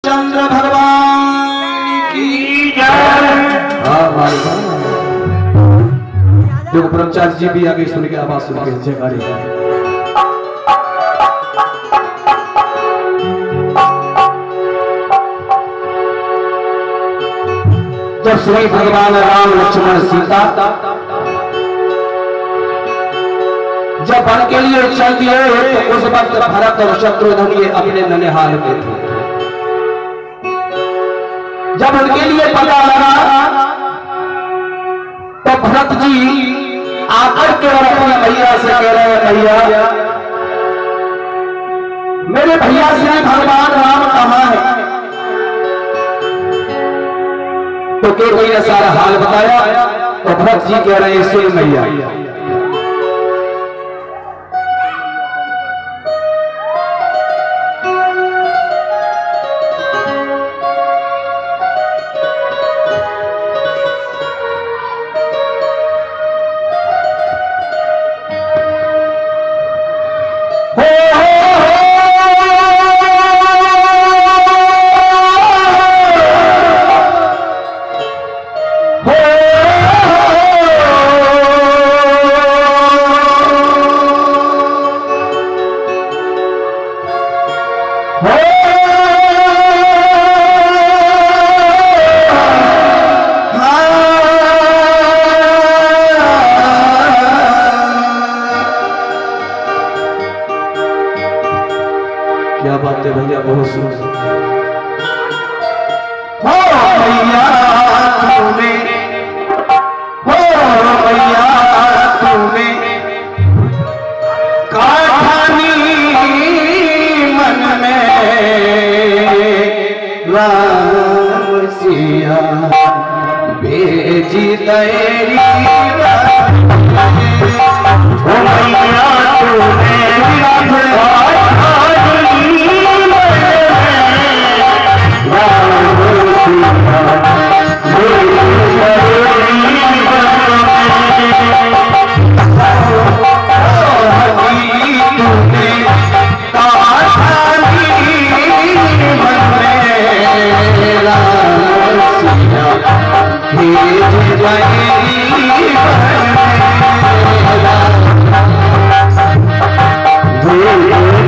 रामचंद्र भगवान की जय। देखो ब्रह्मचारी जी भी आगे सुन के आवाज सुन के जयकारी। जब श्री भगवान राम लक्ष्मण सीता जब वन के लिए चल दिए तो उस वक्त भरत और शत्रुघ्न ये अपने ननिहाल पे थे। जब उनके लिए पता लगा तो भरत जी आकर के अपनी भैया से कह रहे हैं, भैया मेरे भैया श्री भगवान राम कहां है? तो के कोई ने सारा हाल बताया तो भरत जी कह रहे हैं, सुन भैया क्या बात है भैया, बहुत सुंदर। हो भैया तूने, हो भैया तूने काठानी मन में राम सिया भेजी तेरी। हो भैया तूने Yeah.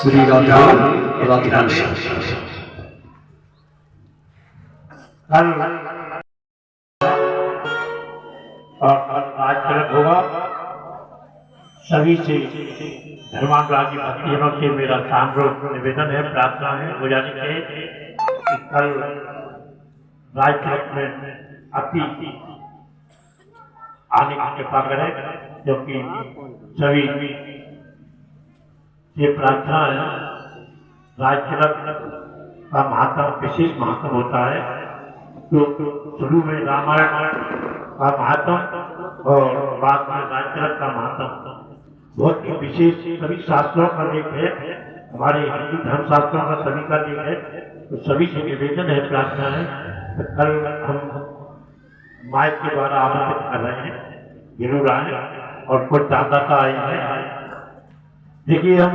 श्री राधे राधे। कल आज तक होगा। सभी से धर्मानुरागी भक्तजनों से मेरा सामूहिक निवेदन है, प्रार्थना है, गुजारिश है कि कल राजतिलक में अति आने की कृपा करें, क्योंकि सभी ये प्रार्थना है। राजतिलक का महात्म विशेष महात्म होता है, जो शुरू में रामायण का महात्म और बाद में राजतिलक का महात्म बहुत ही विशेष सभी शास्त्रों का लेख है, हमारे हिंदू धर्म शास्त्रों का सभी का लेख है। तो सभी से निवेदन है, प्रार्थना है, तो कल हम माइक के द्वारा आमंत्रित कर रहे हैं, जरूर आए और कुछ दाता आए हैं। देखिए, हम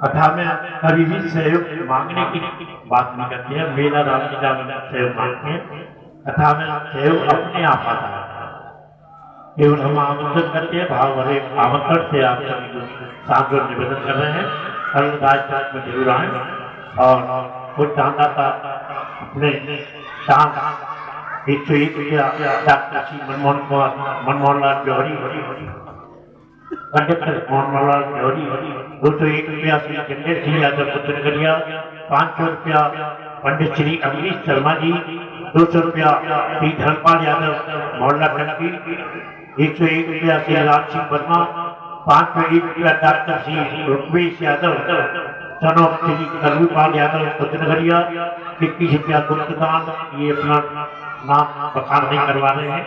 कथा में कभी भी सहयोग मांगने की बात नहीं करते हैं, मेला रामलीला में सहयोग मांगते हैं। कथा में सहयोग अपने आप आता है, केवल हम आमंत्रण करते हैं, भाव भरे आमंत्रण से आप सभी सादर निवेदन कर रहे हैं। कल राजपाट में जरूर आए और कुछ दाता अपने दान 101 रुपया डॉक्टर श्री मनमोहन लाल जौहरी, कंडक्टर मोहन लाल जौहरी, 201 रुपया श्री गणेश जी यादव पुत्र नगरिया, 500 रुपया पंडित श्री अमरीश शर्मा जी, 200 रुपया श्री धर्मपाल यादव मोहल्ला टंकी, 101 रुपया श्री राम सिंह वर्मा, 501 रुपया doctor Shri Rukvesh Yadav, son of Shri Kalvipal Yadav पुत्र नगरिया, 21 रुपया गुप्तदान, ये अपना नाम बखान नहीं करवा रहे हैं,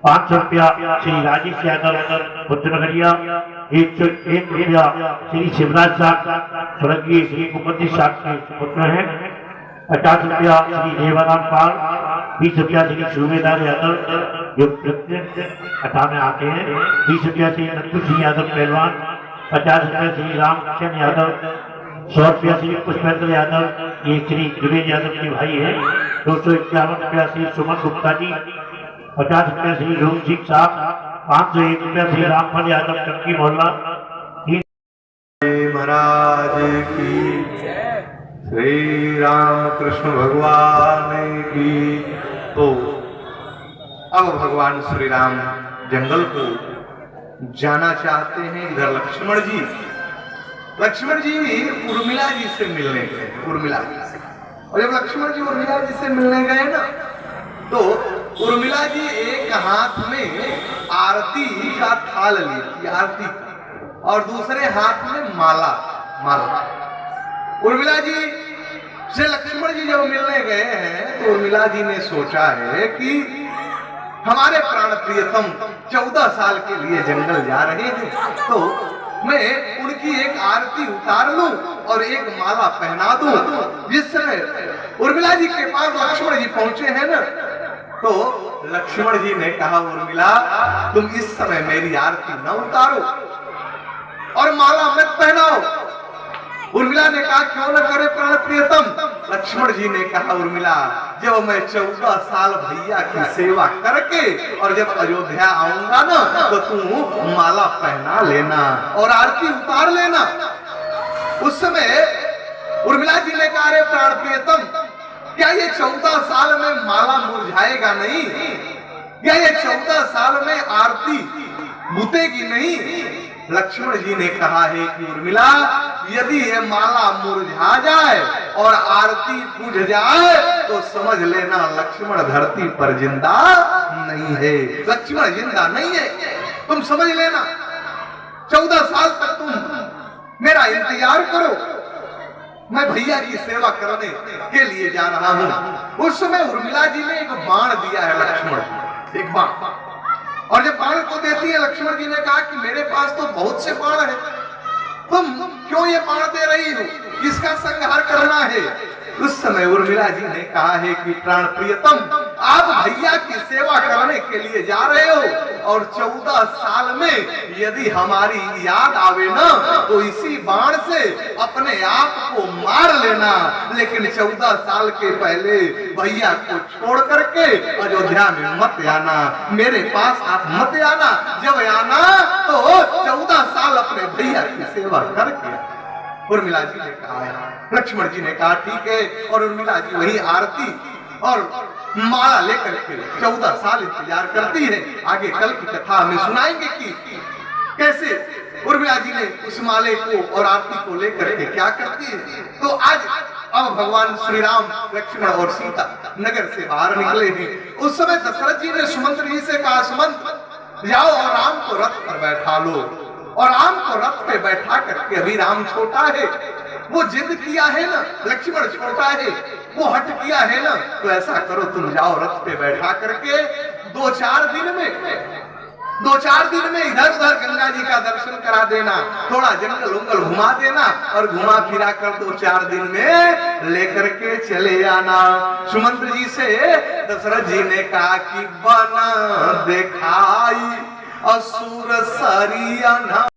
500 रुपया श्री राजेश यादव पुत्र नगरिया, 101 रुपया श्री शिवराज साहब स्वर्गीय श्री कुपति साहब के पुत्र हैं, 50 रुपया श्री देवाराम पाल, 20 रुपया श्री सूबेदार यादव जो प्रत्येक कथा में आते हैं, 20 रुपया श्री नंदू सिंह यादव पहलवान, 50 रुपया श्री रामकिशन यादव, 100 रुपया श्री पुष्पेंद्र यादव, ये श्री जुबेर यादव के भाई है, 251 रुपया श्री सुमन गुप्ता जी, 50 रुपया श्री रोम सिंह साहब, 501 रुपया श्री रामफल यादव टंकी मोहल्ला। महाराज की श्री रामकृष्ण भगवान की। तो अब भगवान श्री राम जंगल को जाना चाहते हैं। इधर लक्ष्मण जी उर्मिला जी से मिलने गए, उर्मिला जी से। और जब लक्ष्मण जी उर्मिला जी से मिलने गए ना, तो उर्मिला जी एक हाथ में आरती का थाल ली थी, आरती का, और दूसरे हाथ में माला। उर्मिला जी से लक्ष्मण जी जब मिलने गए हैं, तो उर्मिला जी ने सोचा है कि हमारे प्राण प्रियतम 14 साल के लिए जंगल जा रहे हैं, तो मैं उनकी एक आरती उतार लूं और एक माला पहना दूं। जिस समय उर्मिला जी के पास लक्ष्मण जी पहुंचे हैं ना, तो लक्ष्मण जी ने कहा, उर्मिला तुम इस समय मेरी आरती न उतारो और माला मत पहनाओ। उर्मिला ने कहा, क्यों न करे प्राण प्रियतम। लक्ष्मण जी ने कहा, उर्मिला जब मैं 14 साल भैया की सेवा करके और जब अयोध्या आऊंगा ना, तो तू माला पहना लेना और आरती उतार लेना। उस समय उर्मिला जी ने कहा, अरे प्राण प्रियतम, क्या ये 14 साल में माला मुरझाएगा नहीं? क्या ये 14 साल में आरती बुतेगी नहीं? लक्ष्मण जी ने कहा है कि उर्मिला यदि ये माला मुरझा जाए और आरती बुझ जाए तो समझ लेना लक्ष्मण धरती पर जिंदा नहीं है, लक्ष्मण जिंदा नहीं है, तुम समझ लेना। 14 साल तक तुम मेरा इंतजार करो, मैं भैया की सेवा करने के लिए जा रहा हूं। उस समय उर्मिला जी ने एक बाण दिया है लक्ष्मण जी, एक बाण, और जब बाण को देती है, लक्ष्मण जी ने कहा कि मेरे पास तो बहुत से बाण है, तुम क्यों ये बाण दे रही हो, किसका संहार करना है? उस समय उर्मिला जी ने कहा है कि प्राण प्रियतम, आप भैया की सेवा करने के लिए जा रहे हो और 14 साल में यदि हमारी याद आवे ना, तो इसी बाण से अपने आप को मार लेना, लेकिन 14 साल के पहले भैया को छोड़ करके अयोध्या में मत आना, मेरे पास आप मत आना। जब आना तो 14 साल अपने भैया की सेवा करके। उर्मिला जी ने कहा है। लक्ष्मण जी ने कहा ठीक है, और उर्मिला जी वही आरती और माला लेकर के 14 साल इंतजार करती है। आगे कल की कथा हमें सुनाएंगे कि कैसे उर्मिला जी ने उस माले को और आरती को लेकर के क्या करती है। तो आज अब भगवान श्री राम, लक्ष्मण और सीता नगर से बाहर निकले हैं। उस समय दशरथ जी ने सुमंत्र जी से कहा, सुमंत जाओ और राम को रथ पर बैठा लो, और राम को रथ पे बैठा करके, अभी राम छोटा है, वो जिद किया है ना, लक्ष्मण छोटा है, वो हट किया है ना, तो ऐसा करो तुम जाओ रथ पे बैठा करके 2-4 दिन में इधर उधर गंगा जी का दर्शन करा देना, थोड़ा जंगल उंगल घुमा देना, और घुमा फिरा कर 2-4 दिन में लेकर के चले आना। सुमंत्र जी से दशरथ जी ने कहा कि बना दिखाई असुर सरिया न